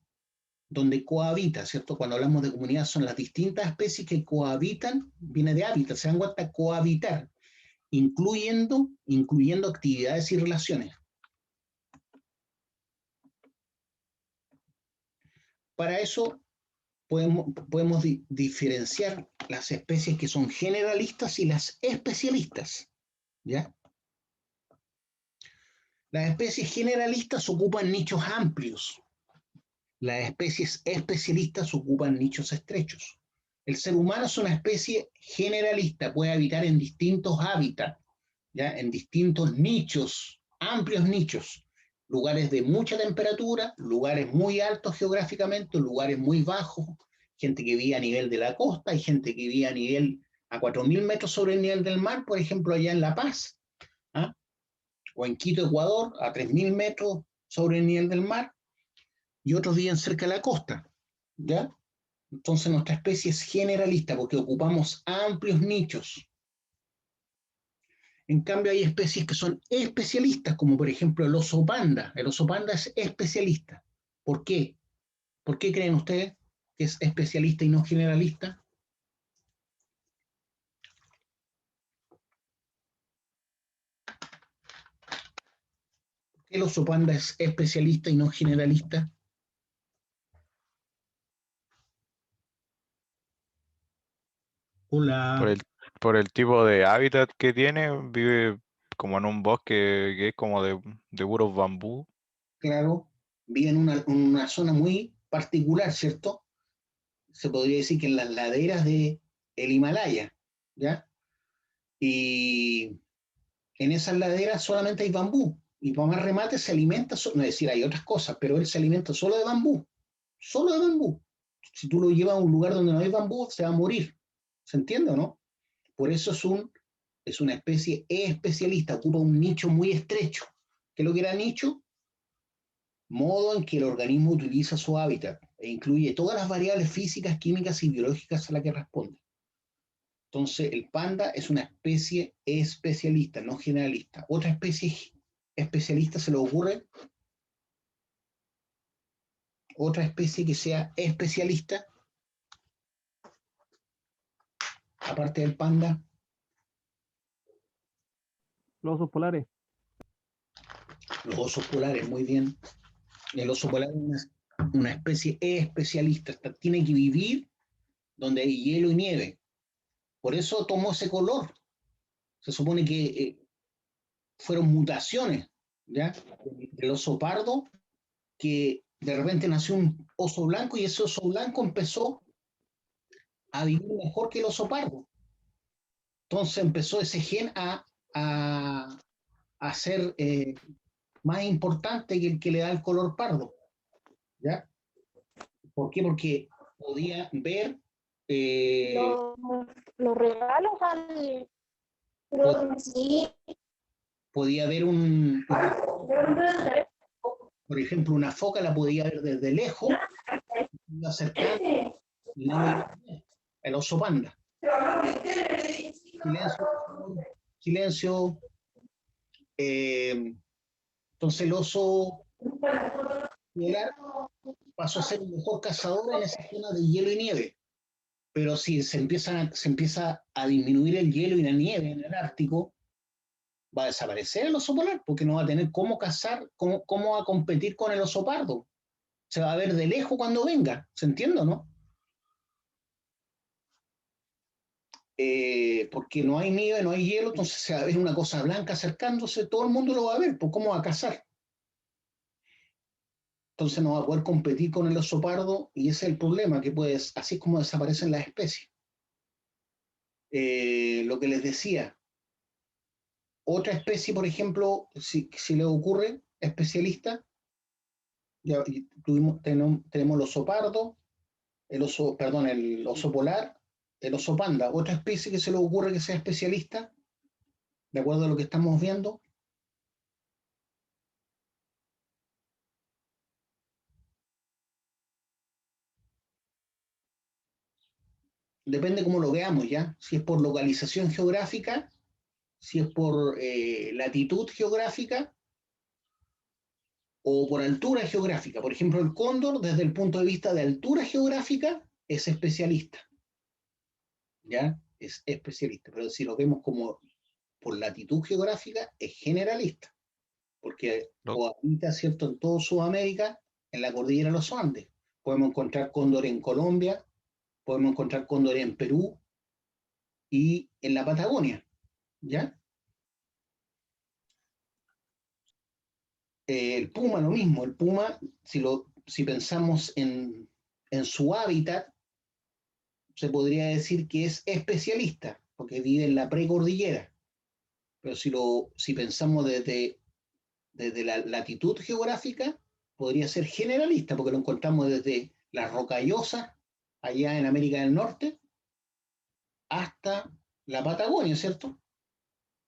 donde cohabita, ¿cierto? Cuando hablamos de comunidad son las distintas especies que cohabitan, viene de hábitat, se dan cuenta, cohabitar, incluyendo actividades y relaciones. Para eso podemos diferenciar las especies que son generalistas y las especialistas, ¿ya? Las especies generalistas ocupan nichos amplios, las especies especialistas ocupan nichos estrechos. El ser humano es una especie generalista, puede habitar en distintos hábitats, ¿ya? En distintos nichos, amplios nichos, lugares de mucha temperatura, lugares muy altos geográficamente, lugares muy bajos, gente que vive a nivel de la costa y gente que vive a nivel a 4.000 metros sobre el nivel del mar, por ejemplo, allá en La Paz, ¿ah? O en Quito, Ecuador, a 3.000 metros sobre el nivel del mar, y otros viven cerca de la costa, ¿ya? Entonces nuestra especie es generalista porque ocupamos amplios nichos. En cambio hay especies que son especialistas, como por ejemplo el oso panda. El oso panda es especialista. ¿Por qué? ¿Por qué creen ustedes que es especialista y no generalista? ¿Por qué el oso panda es especialista y no generalista? Por Hola. el, por el tipo de hábitat que tiene, vive como en un bosque que es como de puros bambú. Claro, vive en una zona muy particular, ¿cierto? Se podría decir que en las laderas del Himalaya, ¿ya? Y en esas laderas solamente hay bambú. Y para más remate se alimenta, no es decir, hay otras cosas, pero él se alimenta solo de bambú. Solo de bambú. Si tú lo llevas a un lugar donde no hay bambú, se va a morir. ¿Se entiende o no? Por eso es una especie especialista, ocupa un nicho muy estrecho. ¿Qué es lo que era nicho? Modo en que el organismo utiliza su hábitat e incluye todas las variables físicas, químicas y biológicas a las que responde. Entonces, el panda es una especie especialista, no generalista. Otra especie especialista se le ocurre, otra especie que sea especialista, aparte del panda, Los osos polares. los osos polares, muy bien. El oso polar es una especie especialista, tiene que vivir donde hay hielo y nieve. Por eso tomó ese color. Se supone que fueron mutaciones, ¿ya? Del oso pardo, que de repente nació un oso blanco y ese oso blanco empezó a vivir mejor que el oso pardo. Entonces empezó ese gen a ser más importante que el que le da el color pardo, ¿ya? ¿Por qué? Porque podía ver, Los, los regalos al... Sí. podía ver por ejemplo, una foca la podía ver desde lejos, iba acercando y no lo iba a ver. El oso panda. Silencio, silencio. Entonces el oso polar pasó a ser el mejor cazador en esa zona de hielo y nieve. Pero si se empieza a disminuir el hielo y la nieve en el Ártico, va a desaparecer el oso polar, porque no va a tener cómo cazar, cómo va a competir con el oso pardo. Se va a ver de lejos cuando venga, ¿se entiende, no? Porque no hay nieve, no hay hielo, entonces se va a ver una cosa blanca acercándose, todo el mundo lo va a ver, pues ¿cómo va a cazar? Entonces no va a poder competir con el oso pardo y ese es el problema, que pues así es como desaparecen las especies. Lo que les decía, otra especie, por ejemplo, si le ocurre, especialista, ya tenemos el oso pardo, el oso polar, el oso panda, otra especie que se le ocurre que sea especialista, de acuerdo a lo que estamos viendo. Depende cómo lo veamos, ¿ya? Si es por localización geográfica, si es por latitud geográfica o por altura geográfica. Por ejemplo, el cóndor, desde el punto de vista de altura geográfica, es especialista, ¿ya? Es especialista. Pero si lo vemos como por latitud geográfica, es generalista, porque habita, ¿cierto?, en toda Sudamérica, en la cordillera de los Andes. Podemos encontrar cóndor en Colombia, podemos encontrar cóndor en Perú y en la Patagonia, ¿ya? El puma, lo mismo. El puma, si pensamos en su hábitat, se podría decir que es especialista, porque vive en la precordillera. Pero si pensamos desde la latitud geográfica, podría ser generalista, porque lo encontramos desde las Rocallosas, allá en América del Norte, hasta la Patagonia, ¿cierto?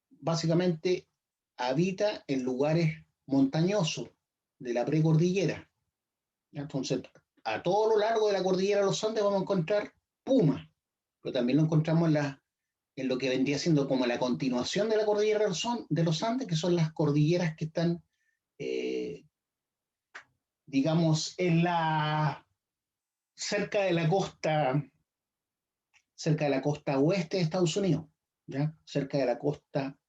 Básicamente habita en lugares montañosos de la precordillera. Entonces, a todo lo largo de la cordillera de los Andes vamos a encontrar pumas, pero también lo encontramos en lo que vendría siendo como la continuación de la cordillera de los Andes, que son las cordilleras que están, digamos, cerca de la costa oeste de Estados Unidos, ¿ya? Cerca de la costa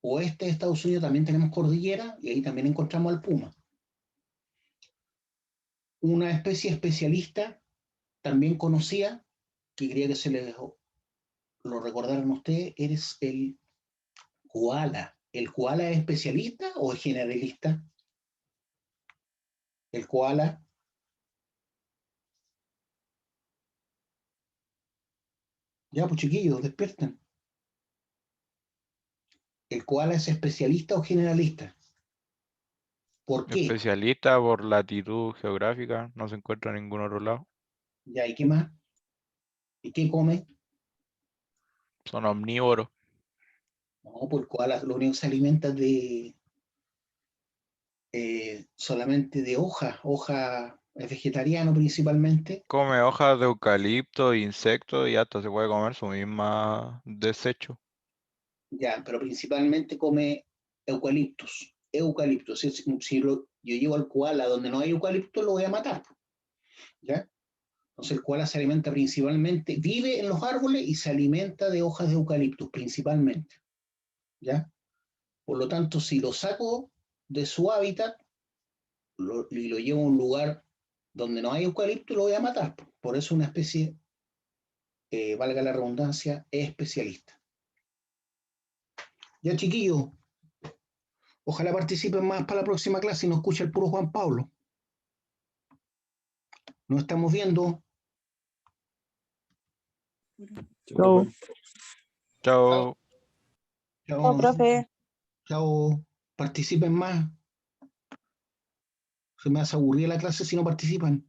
oeste de Estados Unidos también tenemos cordillera y ahí también encontramos al puma. Una especie especialista, también conocida, que quería que se lo recordaran a ustedes, es el koala. ¿El koala es especialista o es generalista? El koala. Ya, pues chiquillos, despierten. ¿El koala es especialista o generalista? ¿Por qué? Especialista por latitud geográfica, no se encuentra en ningún otro lado. Ya, ¿y qué más? ¿Y qué come? Son omnívoros. No, pues el koala lo único que se alimenta solamente de hoja, es vegetariano principalmente. Come hojas de eucalipto, insectos y hasta se puede comer su misma desecho. Ya, pero principalmente come eucaliptus. Eucaliptus. Si yo llevo al koala donde no hay eucalipto, lo voy a matar. ¿Ya? Entonces el koala se alimenta principalmente, vive en los árboles y se alimenta de hojas de eucaliptus principalmente. ¿Ya? Por lo tanto, si lo saco de su hábitat y lo llevo a un lugar Donde no hay eucalipto lo voy a matar. Por eso una especie, valga la redundancia, especialista. Ya, chiquillos, ojalá participen más para la próxima clase y no escuche el puro Juan Pablo. Nos estamos viendo. Chao. Chao. Oh, profe. Chao. Participen más. Se me hace aburrida la clase si no participan.